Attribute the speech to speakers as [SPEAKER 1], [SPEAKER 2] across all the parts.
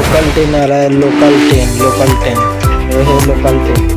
[SPEAKER 1] Local train आ रहा है, local train ये है लोकल ट्रेन।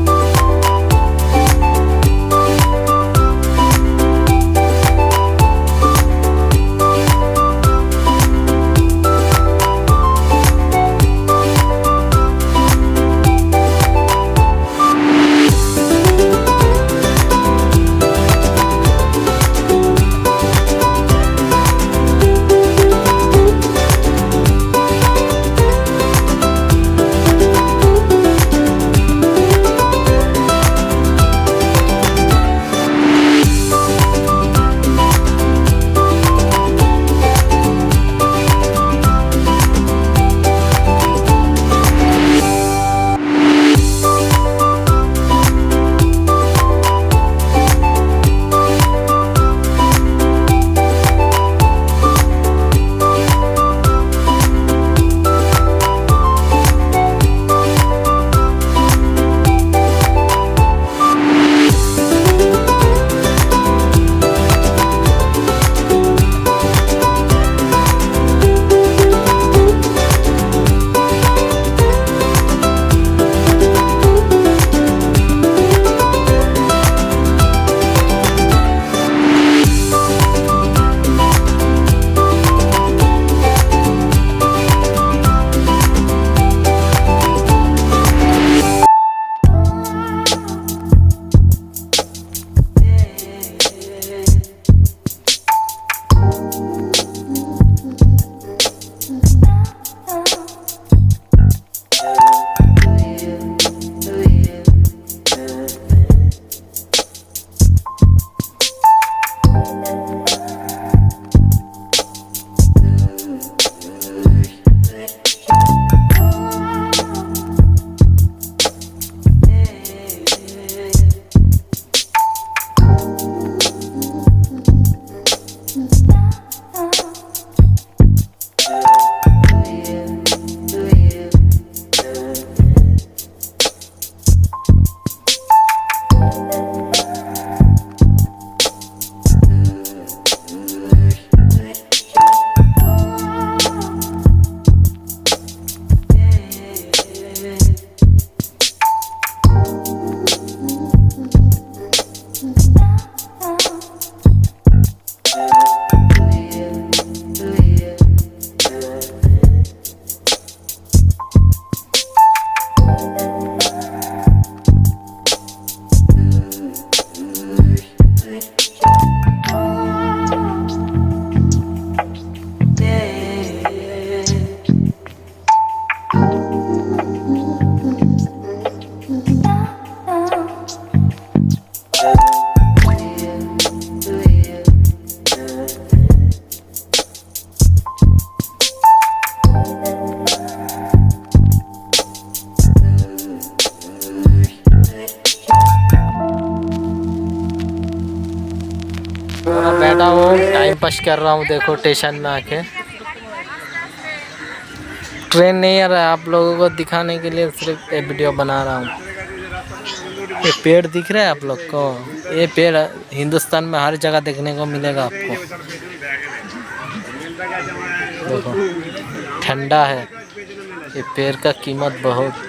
[SPEAKER 1] बैठा हूँ टाइम पास कर रहा हूँ। देखो स्टेशन में आके ट्रेन नहीं आ रहा है, आप लोगों को दिखाने के लिए सिर्फ ये वीडियो बना रहा हूँ। ये पेड़ दिख रहा है आप लोग को, ये पेड़ हिंदुस्तान में हर जगह देखने को मिलेगा आपको। देखो ठंडा है, ये पेड़ का कीमत बहुत।